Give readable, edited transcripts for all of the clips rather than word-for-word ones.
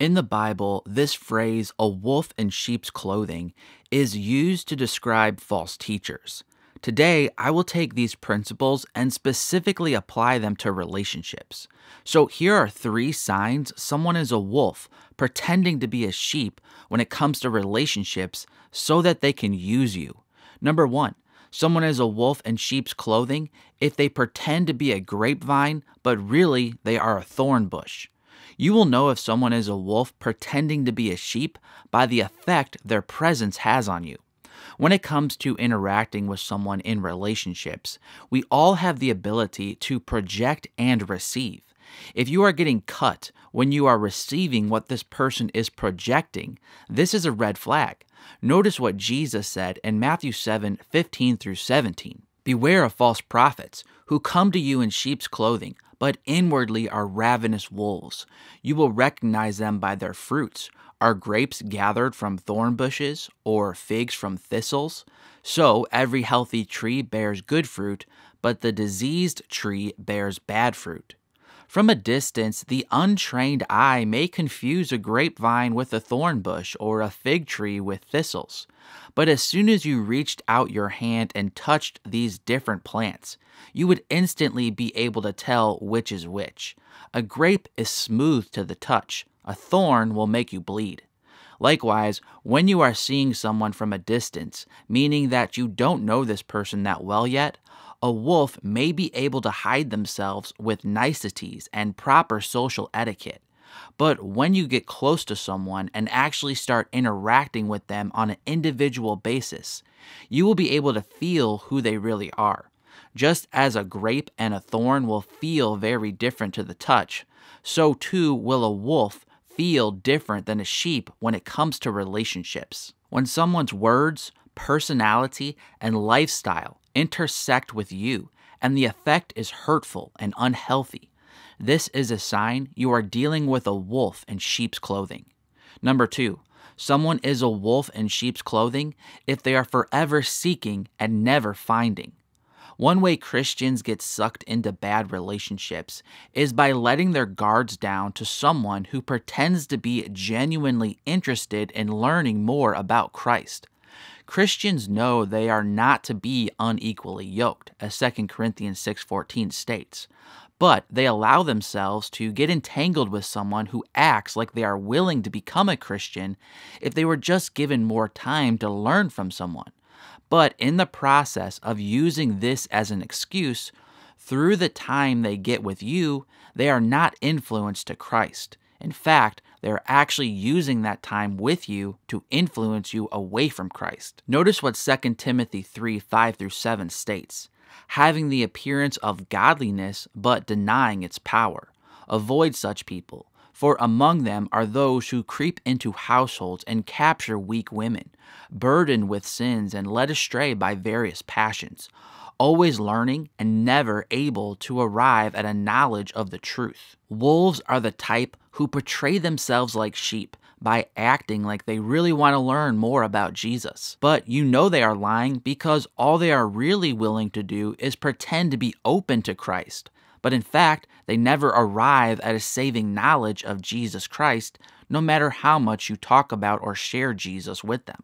In the Bible, this phrase, a wolf in sheep's clothing, is used to describe false teachers. Today, I will take these principles and specifically apply them to relationships. So here are 3 signs someone is a wolf pretending to be a sheep when it comes to relationships so that they can use you. Number 1, someone is a wolf in sheep's clothing if they pretend to be a grapevine, but really they are a thorn bush. You will know if someone is a wolf pretending to be a sheep by the effect their presence has on you. When it comes to interacting with someone in relationships, we all have the ability to project and receive. If you are getting cut when you are receiving what this person is projecting, this is a red flag. Notice what Jesus said in Matthew 7:15 through 17. Beware of false prophets who come to you in sheep's clothing, but inwardly are ravenous wolves. You will recognize them by their fruits. Are grapes gathered from thorn bushes, or figs from thistles? So every healthy tree bears good fruit, but the diseased tree bears bad fruit. From a distance, the untrained eye may confuse a grapevine with a thorn bush or a fig tree with thistles. But as soon as you reached out your hand and touched these different plants, you would instantly be able to tell which is which. A grape is smooth to the touch. A thorn will make you bleed. Likewise, when you are seeing someone from a distance, meaning that you don't know this person that well yet, a wolf may be able to hide themselves with niceties and proper social etiquette. But when you get close to someone and actually start interacting with them on an individual basis, you will be able to feel who they really are. Just as a grape and a thorn will feel very different to the touch, so too will a wolf feel different than a sheep when it comes to relationships. When someone's words, personality, and lifestyle intersect with you, and the effect is hurtful and unhealthy, this is a sign you are dealing with a wolf in sheep's clothing. Number 2, someone is a wolf in sheep's clothing if they are forever seeking and never finding. One way Christians get sucked into bad relationships is by letting their guards down to someone who pretends to be genuinely interested in learning more about Christ. Christians know they are not to be unequally yoked, as 2 Corinthians 6:14 states, but they allow themselves to get entangled with someone who acts like they are willing to become a Christian if they were just given more time to learn from someone. But in the process of using this as an excuse, through the time they get with you, they are not influenced to Christ. In fact, they are actually using that time with you to influence you away from Christ. Notice what 2 Timothy 3:5 through 7 states. Having the appearance of godliness, but denying its power. Avoid such people. For among them are those who creep into households and capture weak women, burdened with sins and led astray by various passions, always learning and never able to arrive at a knowledge of the truth. Wolves are the type who portray themselves like sheep by acting like they really want to learn more about Jesus. But you know they are lying because all they are really willing to do is pretend to be open to Christ. But in fact, they never arrive at a saving knowledge of Jesus Christ, no matter how much you talk about or share Jesus with them.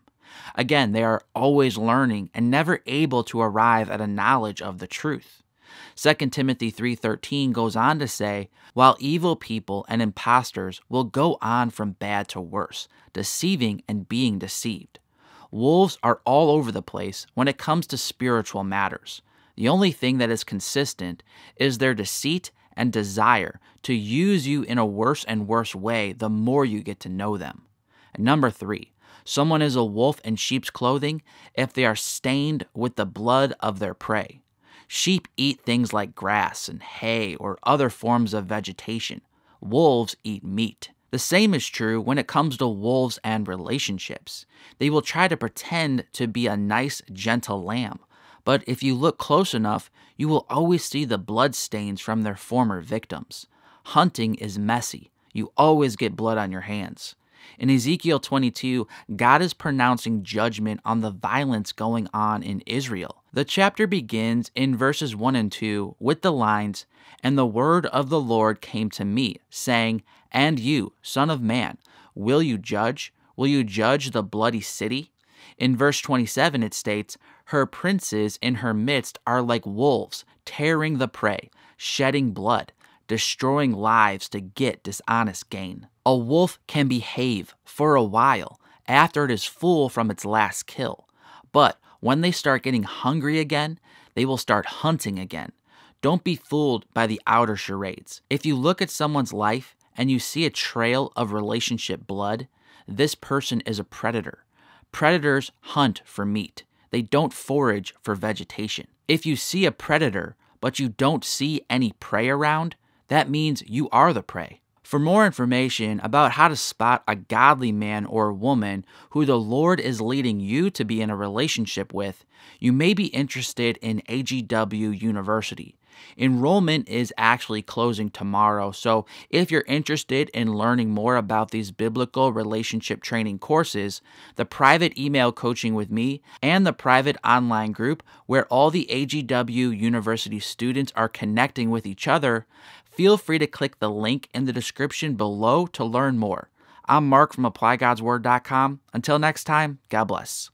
Again, they are always learning and never able to arrive at a knowledge of the truth. 2 Timothy 3:13 goes on to say, while evil people and impostors will go on from bad to worse, deceiving and being deceived. Wolves are all over the place when it comes to spiritual matters. The only thing that is consistent is their deceit and desire to use you in a worse and worse way the more you get to know them. And number 3, someone is a wolf in sheep's clothing if they are stained with the blood of their prey. Sheep eat things like grass and hay or other forms of vegetation. Wolves eat meat. The same is true when it comes to wolves and relationships. They will try to pretend to be a nice, gentle lamb. But if you look close enough, you will always see the blood stains from their former victims. Hunting is messy. You always get blood on your hands. In Ezekiel 22, God is pronouncing judgment on the violence going on in Israel. The chapter begins in verses 1 and 2 with the lines, "And the word of the Lord came to me, saying, And you, son of man, will you judge? Will you judge the bloody city?" In verse 27 it states, "Her princes in her midst are like wolves, tearing the prey, shedding blood, destroying lives to get dishonest gain." A wolf can behave for a while after it is full from its last kill, but when they start getting hungry again, they will start hunting again. Don't be fooled by the outer charades. If you look at someone's life and you see a trail of relationship blood, this person is a predator. Predators hunt for meat. They don't forage for vegetation. If you see a predator, but you don't see any prey around, that means you are the prey. For more information about how to spot a godly man or woman who the Lord is leading you to be in a relationship with, you may be interested in AGW University. Enrollment is actually closing tomorrow, so if you're interested in learning more about these biblical relationship training courses, the private email coaching with me, and the private online group where all the AGW University students are connecting with each other, feel free to click the link in the description below to learn more. I'm Mark from ApplyGodsWord.com. Until next time, God bless.